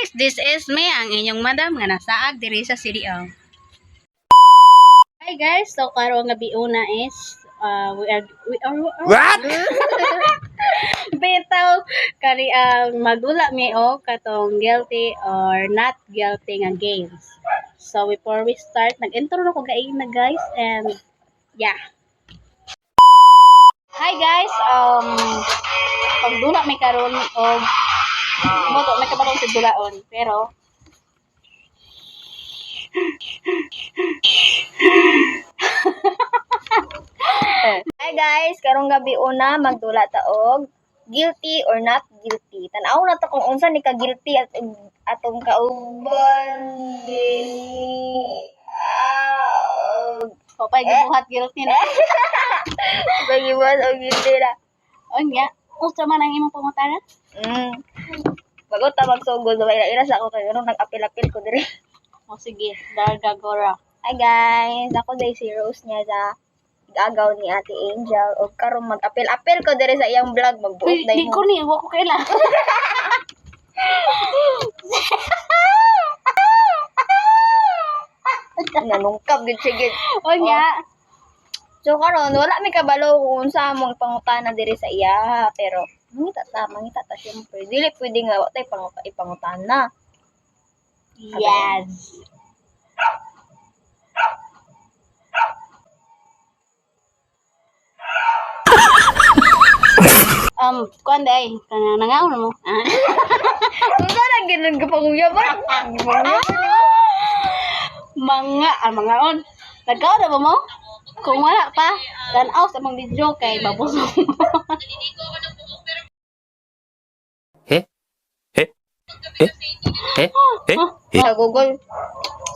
guys, this is me, ang inyong madam nga nasaag diri sa CDO. Hi guys, so karong gabi una is we are What? bitaw kani ang magula mi o katong guilty or not guilty nga games. So before we start, nag-intro na ko gaina guys, and yeah. Hi guys, pagdula mi karon og moto may kabalong si dulaon, pero Hi guys, karong gabi una magdula ta og guilty or not guilty. Tan-aw na to kung unsa ni ka guilty at atong kauban dinhi. o pay gibuhat guilty na. Bagiwan og guilty na. O nya, unsa man ang imong pangutana? Bago ta magsugod sa ira sa ako kay nag-apil-apil ko diri. O sige, Dargagora. Hi guys, ako day si Rose niya sa gagaw ni Ate Angel og karon mag-apil-apil ko diri sa iyang vlog magbuot Uy, day di ko ni, wa ko kaila. nanungkap gid sige. O nya, So karon wala mi kabalo kung unsa among pangutana diri sa iya, pero mangita ta syempre. Dili pwede nga wa tay ipangutana. yes. Kuan day, kana nangaon mo. Unsa ra gid nang gapanguyaban? Mga on. Nagkaon na ba mo? Kung wala pa, tanaw sa mga video kay mabusog. Sa Google.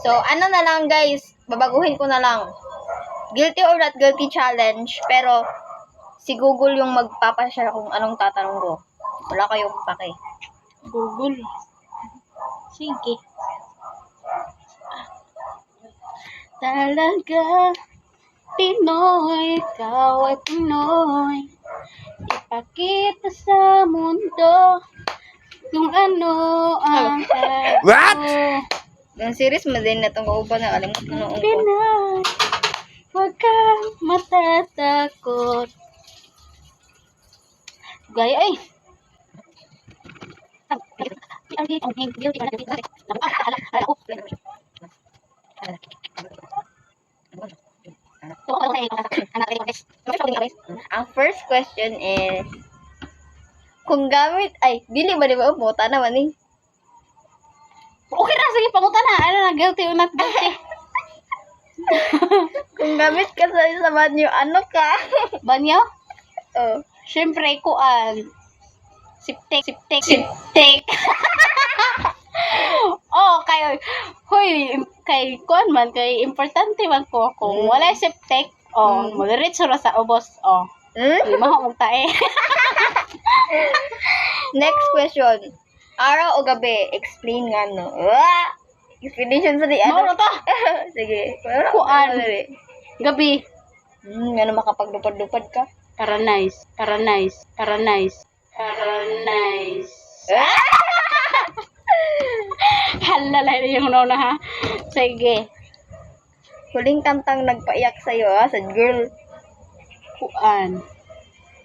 So ano na lang guys, babaguhin ko na lang. Guilty or not guilty challenge, pero si Google yung magpapashare kung anong tatanong ko. Wala kayong pake. Google. Sige. Talaga, Pinoy, ikaw ay Pinoy. Ipakita sa mundo kung ano ang What? Yung series mo din na itong kauban na kalimut na noong ko. Pinoy, huwag kang matatakot. Gaya ay. Ang first question is, kung gamit, dili ba di ba? Buta naman eh. Okay na, sige, pangutan na. Ano na, guilty or not guilty? Kung gamit ka sa banyo, ano ka? Banyo? Oh. Siyempre, kuan. Siptek. Oh, kay kuan man, kay importante man ko. Kung wala siptek, madiretso ra sa ubos, lima ko magtae. Next question. Araw o gabi? Explain nga no. Explanation sa di Maro to. Sige. Kuan. Gabi. Ano makapagdupad-dupad ka? Para nice. Halalay na yung una ha. Sige. Huling kantang nagpaiyak sa'yo sa girl. Kuan.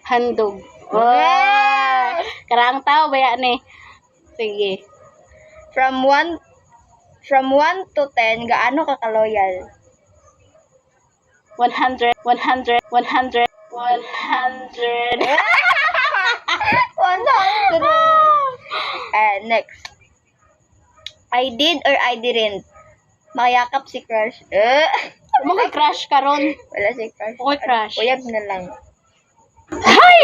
Handog. Wow! Karang tao ba yan eh? Sige. From 1 to 10, gaano ka ka-loyal? 100. 100. Next. I did or I didn't? Makayakap si crush. Mga crush ka ron. Wala si crush. Okay, crush. Uyab na lang. Hi!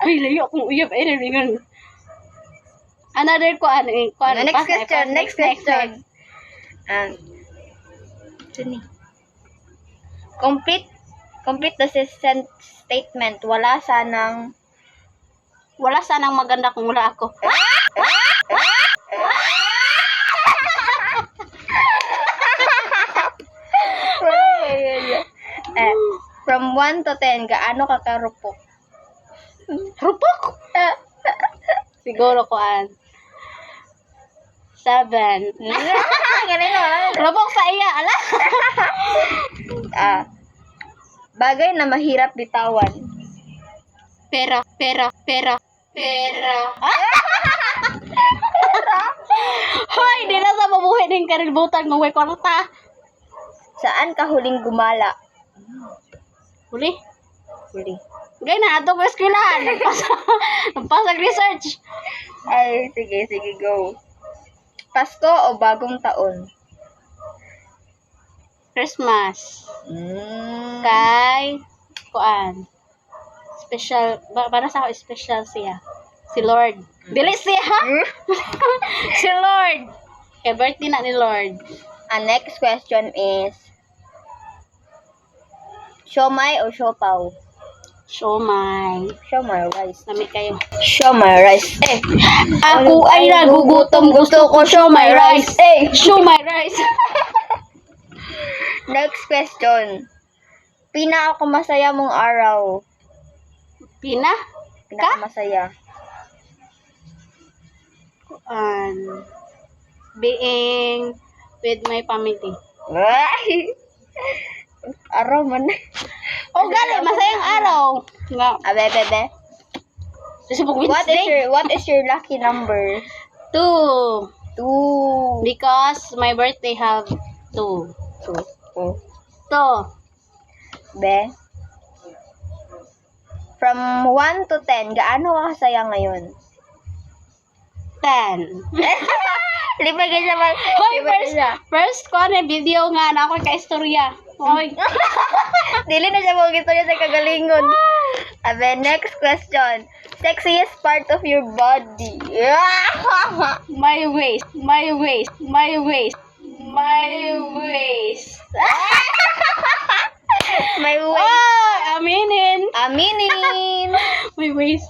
Ay, layo akong uyab. Ay, naringan. Another kuan. Next question. Sini. Complete the statement. Wala sanang maganda kung wala ako. From 1 to 10, gaano ka karupok? Rupok! Siguro kuan. 7. Ganun mo. Rabok sa iya, ala. Bagay na mahirap bitawan. Pera. Hoy, di na sa mabuhay ng kaributan ng way kwarta. Saan ka huling gumala? Huli. Huli. Gay na, ato ko eskwelahan. Nagpasag research. Ay, sige, go. Pasko o bagong taon? Christmas. Mm. Kay, kuan. Special, para sa ako, special siya. Si Lord. Dili siya, ha? Si Lord. Kay birthday na ni Lord. Next question is, siomay o siopaw? Siomay. Siomay rice. Nami kayo. Siomay rice. Ako ay nagugutom. Gusto ko siomay rice. Siomay rice. Next question. Pinakamasaya mong araw? Pinakamasaya. Being with my family. Ay! Araw man. Oh, gali, masayang araw. Nga. Bebe. Kasi pag Wednesday. What is your lucky number? 2. 2. Because my birthday have 2. 2. Be? From 1 to 10, gaano ka kasaya ngayon? 10. Libre ka siya ba? Hoy, first ko na video nga na ako ka-istorya. Hoy. Dili na siya mo istorya sa kagalingon. Next question. Sexiest part of your body? My waist. May waist. Oh, aminin. My waist.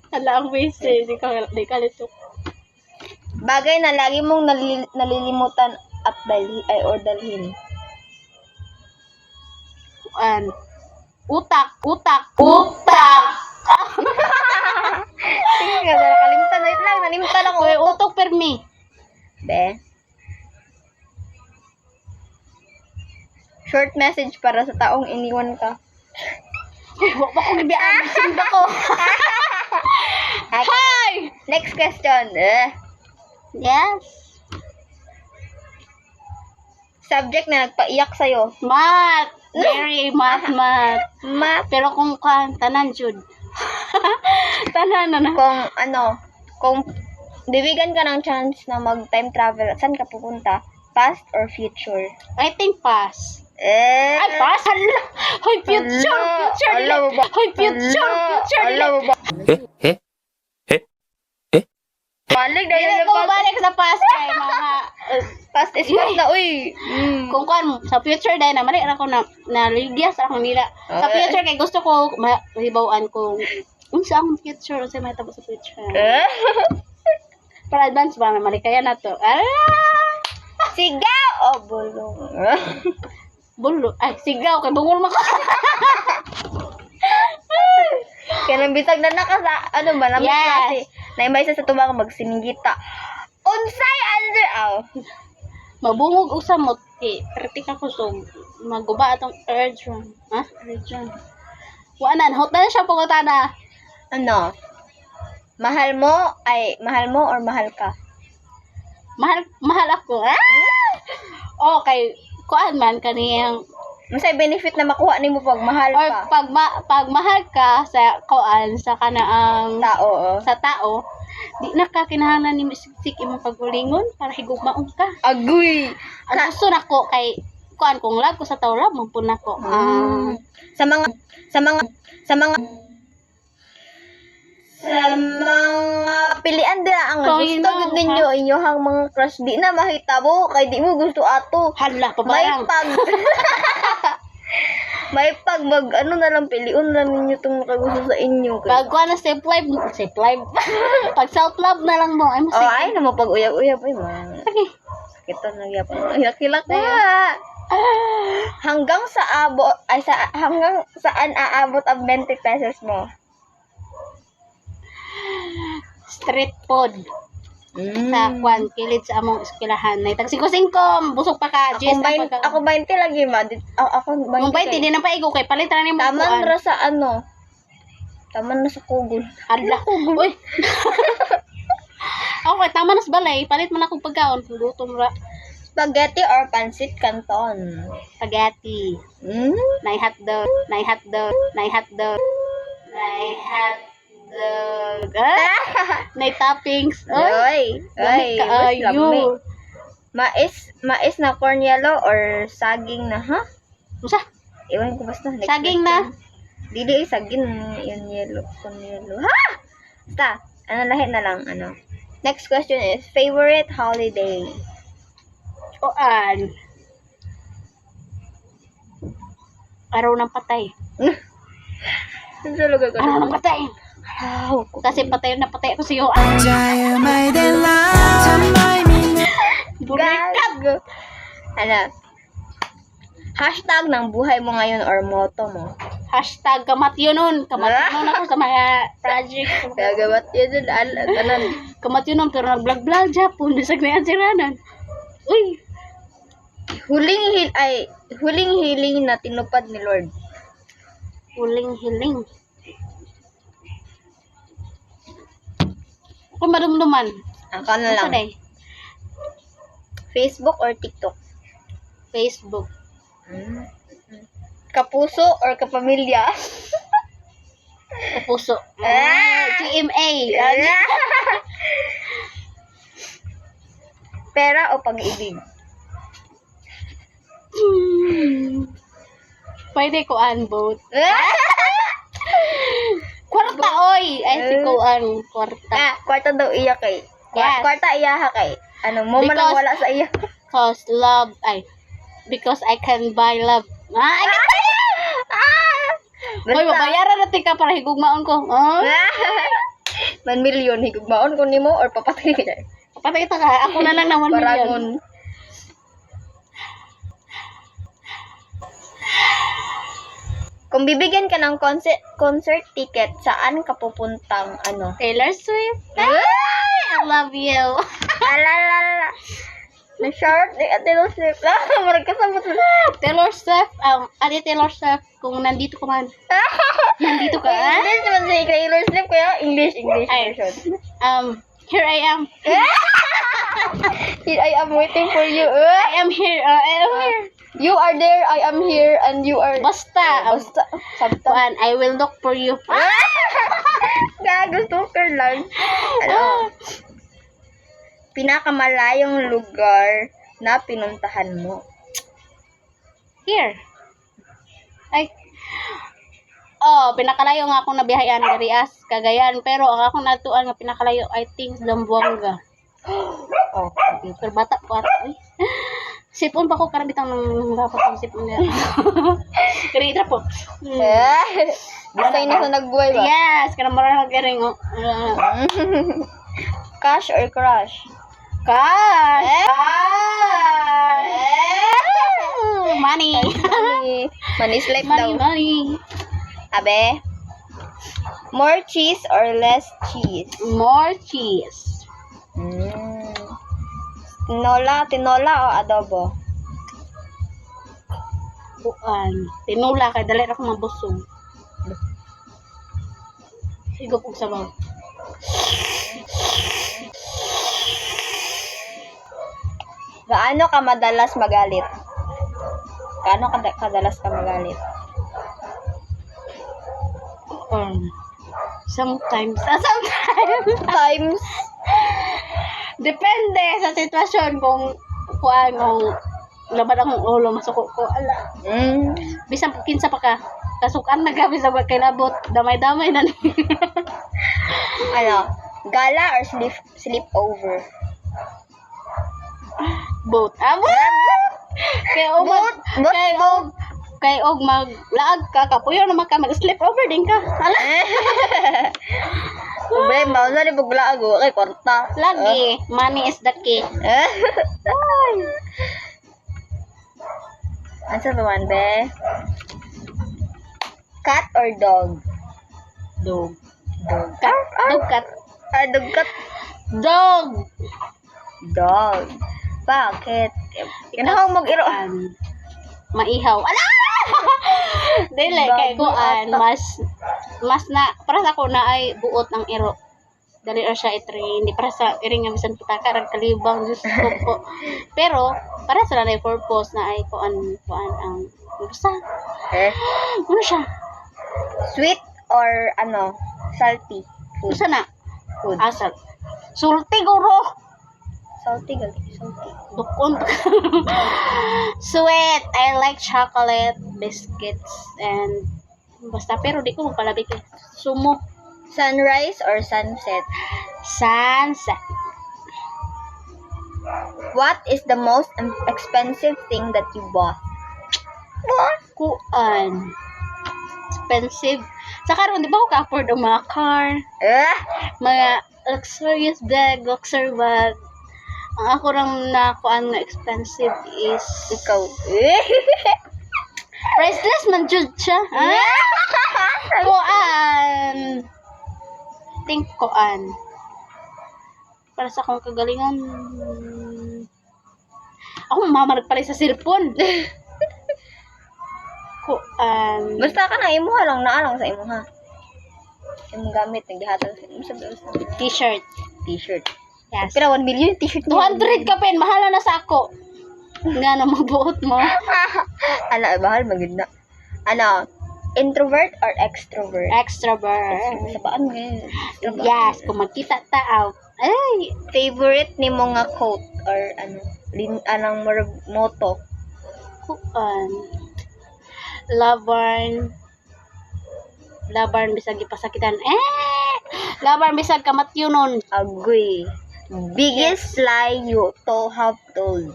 Hala ang waist eh. Di ka litok. Bagay na lagi mong nalilimutan at dalhin. Utak. Sige, nakalimutan na lang. Nalimutan ako. Hoy, utok permi. Be? Short message para sa taong iniwan ka. Hoy, wak ko gibiyaan. Sinda ko. Hi! Next question. Yes. Subject na nagpaiyak sa'yo. Math. Very math. Math. Pero kung tanan jud. Tanan na. Kung bibigan ka ng chance na mag-time travel, saan ka pupunta? Past or future? I think pass. Ay, pass? Hala. Hoy, future. Alam mo ba? Hoy, future. Alam mo ba? Balik na yun. Kung balik sa past kay mga Past is past na, uy. kung kan sa future dahil na mali ra ko na naligyas ako nila. Sa future kay gusto ko mahibawaan ko unsa ang future unsa may tabo sa future. Para advance ba mali kaya na to. Sigaw! Oh, bulong. Bulo. Ay, sigaw kay bungol maka. Kaya nang bitag na nakasa, lamis Yes. kasi. Naimbay sa tubang magsiningita. Unsay answer? Mabungog usa mo kritika ko so maguba atong urge run. Urge run. Wanan hot na siya pagutana. Mahal mo or mahal ka? Mahal ako. Oh, kay kuan man kaniyang Unsay benefit na makuha nimo pag mahal or ka? pag mahal ka sa kuan sa kanaang Tao. sa tao, di na ka kinahanglan ni siksik imong pag-ulingon para higugmaon ka. Agoy. Ang gusto nako kay kuan kung love ko sa tao love mo pud nako. Sa mga pilian dira ang So, gusto gud ninyo inyohang mga crush di na mahitabo kay di mo gusto ato. Hala May pabarang. mag na lang piliun na ninyo tong nakagusto sa inyo. Pag kuan na self love. Pag self love na lang mo ay Ay na mo pag uyab-uyab ay man. Sige. Kita na gyapon. Hilak-hilak na. Hanggang saan aabot ang 20 pesos mo? street food sa kwan kilid sa among eskwelahan. Nay tag 5-5 busog pa ka. Jess na pagka. Ako 20 lagi ma. Ako 20. Mong 20 di na paigo kay palit ra nimo Taman kuan. ra sa ano. Taman na sa kugol. Adla. Uy. Okay, tama na sa balay. Palit man akong pagkaon. Gutom ra. Spaghetti or pancit canton? Spaghetti. Nay hotdog. Nay hotdog. Nay hotdog. Nay hotdog. Nay toppings. Oy. Oy. Ay, you. Mais na corn yellow or saging na, ha? Musa? Iwan ko basta. Next Saging question. na. Dili, saging. Yun yellow. Corn yellow. Ha? Basta. Lahi na lang. Next question is, favorite holiday? Kuan. Araw ng patay. Sa lugar ko. Araw ng patay. Wow. Kasi patay na patay ako sa iyo. Bumikap. Gag. Hashtag ng buhay mo ngayon or motto mo? Hashtag kamatyonon. Kamatyonon ako sa mga project. Gagabat yun dun. Kamatyonon pero nag-vlog-vlog Japon. Bisag na yan siranan. Uy. Huling hiling na tinupad ni Lord. Huling hiling. Kung madumduman. Ako na Ano lang. day? Facebook or TikTok? Facebook. Kapuso or kapamilya? Kapuso. GMA. Pera o pag-ibig? Pwede ko both. Kwarta, oy! Ay, si ko kwarta. Kwarta daw iya kay. Yes. Kwarta iya ha kay. Mo man Because- wala sa iya. Because I can buy love. Hoy, babayaran natin ka para higugmaon ko. Oh? 1 million higugmaon ko nimo or papatay ka. Patay ka. Ako na lang na 1 million. Parangon. Kung bibigyan ka ng concert ticket, saan ka pupuntang Taylor Swift. I love you. Alalala. Na-short ni Taylor Swift. Marag kasama to. Taylor Swift. Taylor Swift. Kung nandito ka man. Nandito ka. English naman si Taylor Swift kaya English Ay. version. Here I am. Here I am waiting for you. I am here. I am here. You are there, I am here, and you are... Basta. Basta. Sabta. Kuan, I will look for you. Gago, stalker lang. Pinakamalayong lugar na pinuntahan mo. Here. Ay. Pinakalayo nga akong nabiyahan dari Cagayan. Pero ang akong natuan nga pinakalayo, I think, Zamboanga. Pero bata po ato. Sipon pa ko karang bitang nang dapat ang sipon niya. Kiritra po. Basta na sa nagbuhay ba? Yes, karang marang nagkaring. Cash or crush? Cash! Money! Money is life Money, daw. money. Abe? More cheese or less cheese? More cheese. Tinola o adobo? Tinula kay dali ra ko mabusog. Higop og sabaw. Gaano ka madalas magalit? Gaano kadalas ka magalit? Sometimes. Times. Depende sa sitwasyon kung laban akong ulo masuko ko. Ala. Bisan kinsa pa ka. Kasukan na gabi sa kay labot. Damay-damay na. Gala or sleep over? Both. Kay og kay og maglaag ka kapuyo naman ka mag-sleep over din ka. Ala. Problema, na rin bugla ako. Okay, korta. Lagi, money is the key. Ano ba man, be? Cat or dog? Dog. Dog. Cat. Dog cat. Dugat. Dog. Dog. Bakit? Kinahang mag-iro. Maihaw. Ala! Dili kay Bago kuan ata. mas na para sa ko na ay buot ang iro. Dali ra siya i-train, hindi para sa iring nga bisan kita karag kalibang Diyos ko po. Pero para sa nanay purpose na ay kuan ang basta ano siya? Sweet or ano? Salty food. Basta na Food. asal. Sulti guro. Salty gali. Salty. Dukon. Sweet. I like chocolate, biscuits, and basta pero di ko magpalabik eh. Sumo. Sunrise or sunset? Sunset. What is the most expensive thing that you bought? What? Kuan. Expensive. Sa karon di ba ko ka-afford ang mga car, mga luxurious bag, luxury bag. Ang ako lang na kuan nga expensive is Ikaw. priceless man jud siya. Kuan. Think kuan. Para sa akong kagalingan. Ako mamarag pala sa cellphone. Kuan. Basta ka na imuha lang naalang sa imuha. Imong gamit nagdihatag sa imo sa T-shirt. t-shirt. Yes. Pero 1 million t-shirt mo. 200 ka pen, mahal na sa ako. Nga na magbuot mo. Ano, bahal magid na. Ano, introvert or extrovert? Extrovert. Sa baan ngayon? Yes, kung magkita tao. Ay, Favorite ni mo nga quote or ano, anang motto? kuan. Labarn. Labarn bisag ipasakitan. Labarn bisag kamatyunon. Agoy. Biggest lie you to have told.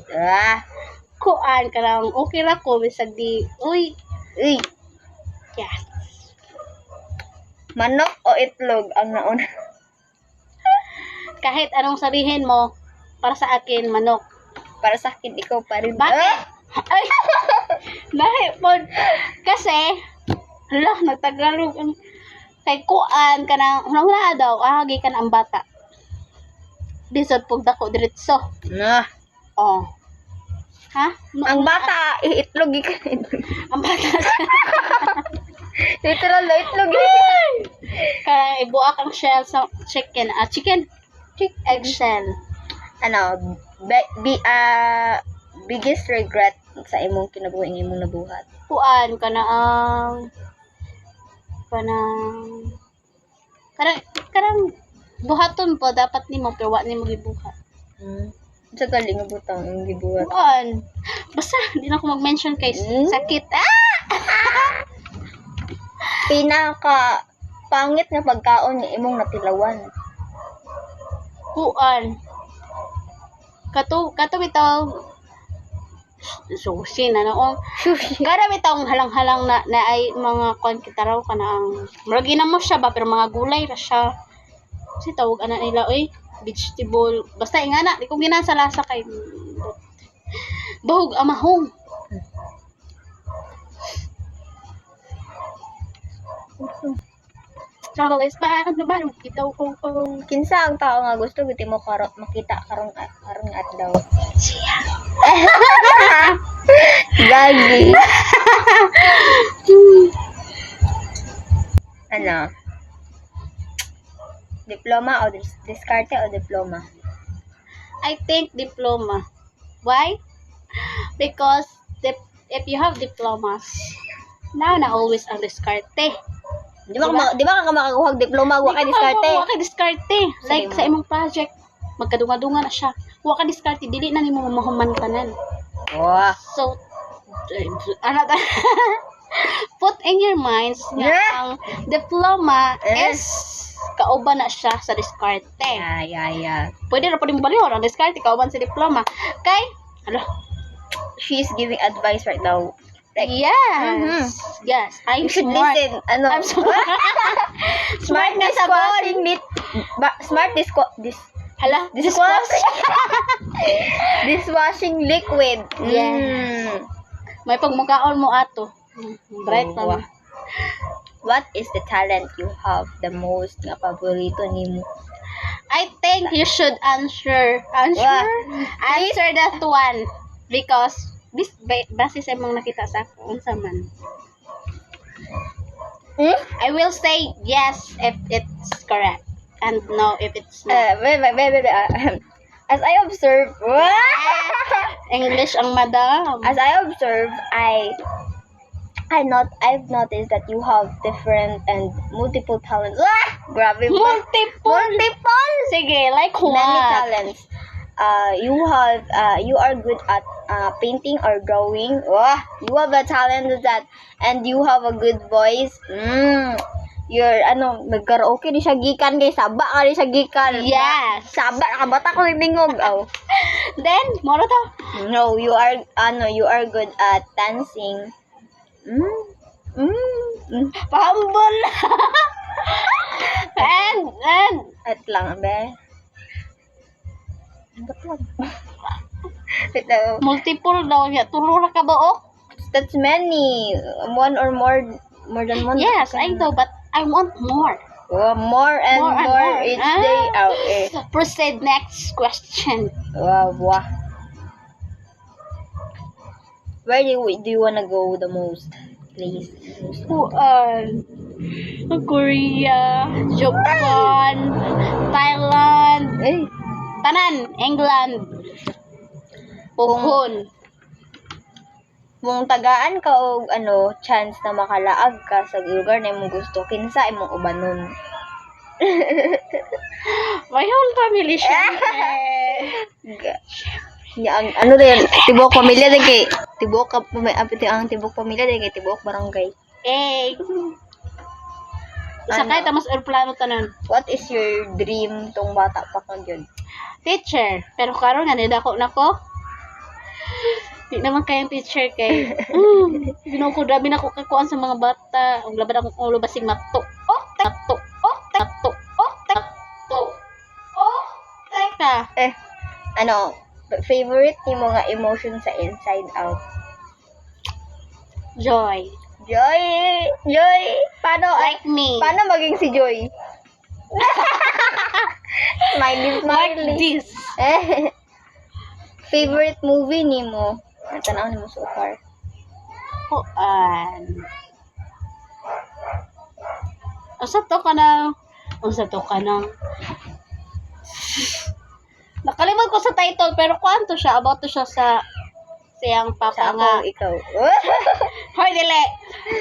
Kuan ka lang. Okay ra ko bisag di. Uy. Uy, Yes. manok o itlog ang nauna? Kahit anong sabihin mo, para sa akin, manok. Para sa akin, ikaw pa rin. Bakit? Ay! Dahil po, kasi, hala, nagtagalog. Kay kuan ka na, hunang daw, ahagi ka na ang bata. Bisod pog dako diretso. Nah. Oh. Ha? Ang bata, itlog ikan. Ang bata. Literal na itlog. Kaya ibuak ang shell sa chicken. Chicken? Eggshell. Ano, biggest regret sa imong kinabuhi ng imong nabuhat? Kuan ka na ang karang buhaton po dapat nimo pero wa nimo gibuhat. Sa galing nga butang ang gibuhat. Kuan. Basta di na ako mag-mention kay sakit. Pinaka pangit nga pagkaon ni imong natilawan. Kuan. Kato bitaw sushi na noong kada bitaw halang-halang na ay mga kuan kita raw kana ang murag na mo siya ba pero mga gulay ra siya. Kasi tawag ana nila oy vegetable basta ingana di ko ginasa lasa kay bahog amahong. Travel is back on the bottom. Ito ko. Kinsa ang tao nga gusto giti mo makita karong adlaw? Siya. Gagi. Ano? Diploma o diskarte o diploma? I think diploma. Why? Because if you have diplomas, now na always ang diskarte. Di ba ka makakuha diploma wa kay diskarte? Wa kay diskarte. Like Sige, sa imong project, magkadunga-dunga na siya. Wa ka diskarte dili na nimo mahuman tanan. Wow. So ano ta? Put in your minds na ang diploma is kauban na siya sa diskarte. Yeah. Pwede na po din baliw ang diskarte kauban sa diploma. Kay She's giving advice right now. Like, yes. Yes, I'm you should smart. listen. Ano? I'm smart. Smart na sa dishwashing smart Hala, dishwashing liquid. Yes. May pagmukaon mo ato. Bright Oh, na. What is the talent you have the most nga paborito nimo? I think you should answer that one because base sa imong nakita sa ako unsa man. I will say yes if it's correct and no if it's not. Wait. As I observe, English ang madam. as I observe, I've noticed that you have different and multiple talents. Grabe ba? Multiple. Sige, like Many what? talents. You are good at painting or drawing. You have a talent at that, and you have a good voice. You're nagkaraoke di siya gikan kay saba ka di siya gikan. Yes. Saba nakabata ko ningog. Then, moro to. No, you are good at dancing. Pahambol. and At lang be. Wait, multiple daw niya. Tulo ra ka ba oh? that's many. One or more than one. Yes, I know, but I want more. More and more each day. Okay. Proceed next question. Wow. Where do you wanna go the most? Please. Korea, Japan, Thailand, tanan, England, Pohon. Mong tagaan ka og chance na makalaag ka sa lugar na imong gusto, kinsa imong ubanon? My whole family siya. Ang din, tibok pamilya din kay tibok ang tibok pamilya din kay tibok barangay. Isa kahit mas aeroplano tanan. What is your dream tong bata pa ka gyud? Teacher. Pero karon nga nidako nako. Di naman kayang teacher kay. Ginoo dami na ko kakuan sa mga bata. Ang laban akong ulo basig makto. Takto. Teka. Favorite nimo nga emotion sa Inside Out? Joy. Joy. Paano Like me. Paano maging si Joy? Smiley. Like this. Favorite movie nimo? Ang tanaw nimo so far. Unsa to ka na? Nakalimot ko sa title pero kuanto siya about to siya sa siyang papa nga. Ikaw. Hoy dili.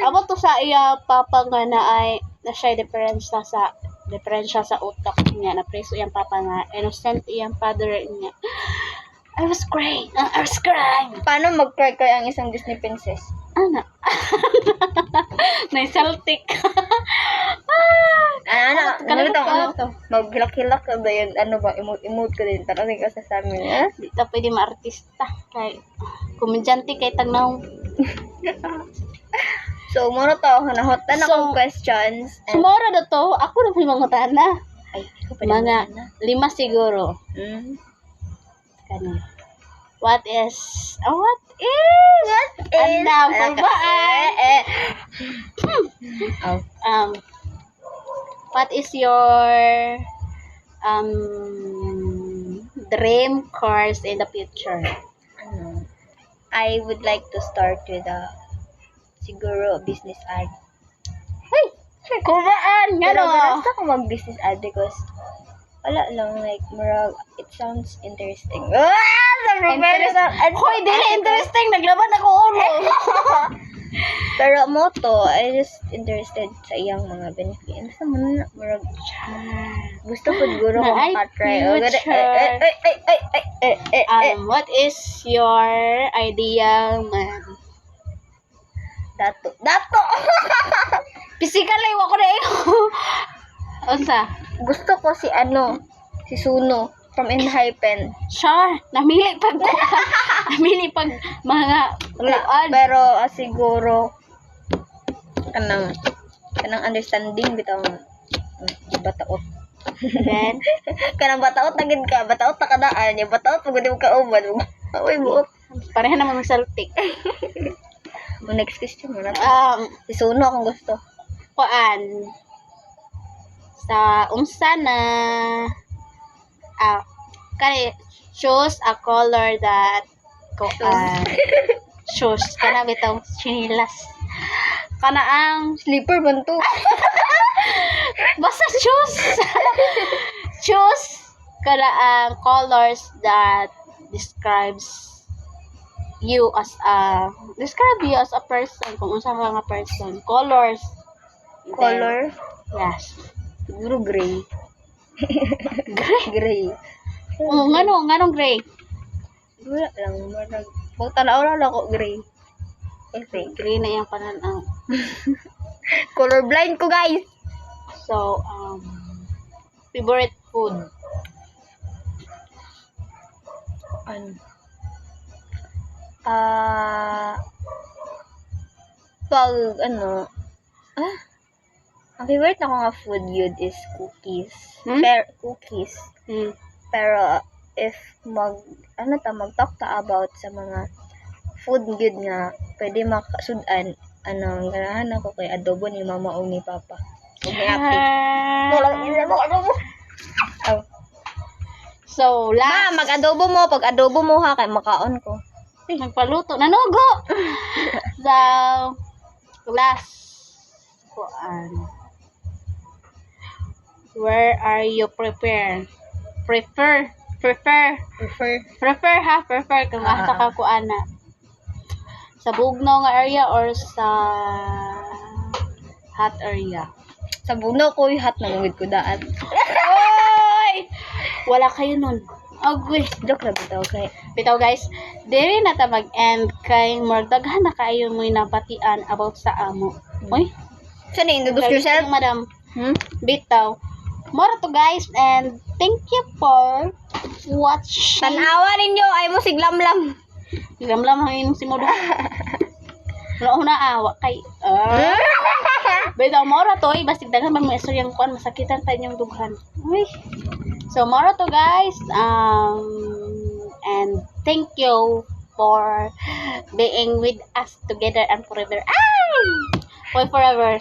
About to sa iya papa nga na ay na siya diferensya sa utak niya na preso iyang papa nga innocent iyang father niya. I was crying. Paano mag-cry ang isang Disney princess? Ana. Celtic. Ano to? Maghilak-hilak ka ba yun? Ano ba? Emote ka din. Tarating ka sa amin, ha? Di ta pwede ma-artista. Kay komedyante kay tagnaw. So, muna to. Nahotan akong questions. Sumora na to. Ako na po mga tana. Ay, Mga 5 siguro. Kani. What is? Andam pagbaan. What is your dream course in the future? I would like to start with siguro business ad. Kubaan nga Pero no. gusto ko mag-business ad because wala lang, like, murag, it sounds interesting. Hoy, dili interesting. Naglaban ako ulo. Pero mo to, I just interested sa iyang mga benefits. Basta mo na, murag, gusto ko siguro Na ay makatry. future. What is your ideal man? Dato. Physically, wako na iyo. Unsa? Gusto ko si Suno from Enhypen. Sure. Namili pag mga kuan. Pero siguro kanang understanding bitaw bataot. Then, Kanang bataot na gid ka, bataot ta kadaan, yung bataot pag di mo kaubad. Uy, buot. pareha naman ng Celtic. Next question mo na. Si Suno akong gusto. Kuan. Sa unsa na kani choose a color that shoes kana bitaw chinilas kana ang Slipper man to. basta choose choose kana ang colors that describe you as a person kung unsa ka nga person colors. Color? Yes. Siguro gray. Gray. Nganong gray? Wala lang. Marag. Pag tanaw lang ako, gray. Okay. Gray na yung pananaw. Colorblind ko, guys. So, favorite food. Ano? Pag, ang favorite na ko nga food yun is cookies. Cookies. Pero, if mag-talk ta about sa mga food good nga, pwede makasudan, ganahan ako kay adobo ni mama o ni papa. Huwag may api. So, Ma, last. mag-adobo mo. Pag adobo mo ha, kay makaon ko. Nagpaluto. Nanugo! So, last. Where are you Prefer kung asa ka kuana. Sa bugnaw nga area or sa hot area? Sa bugnaw ko, hat na mungid ko daan. Oy! Wala kayo nun. Agwe. Joke na bitaw kay. Bitaw guys, diri na ta mag-end kay daghan na kayo mo nabatian about sa amo. Oy, Saan introduce yourself? madam. Bitaw. More to guys and thank you for watching. Tanawa ninyo, ay mo siglamlam. Lamlam ang inyong simuda. Wala na awa kay. Bitaw more to basig daghan man mo istoryang kuan masakitan ta inyong dughan. Uy. So more to guys and thank you for being with us together and forever. Ay! Forever.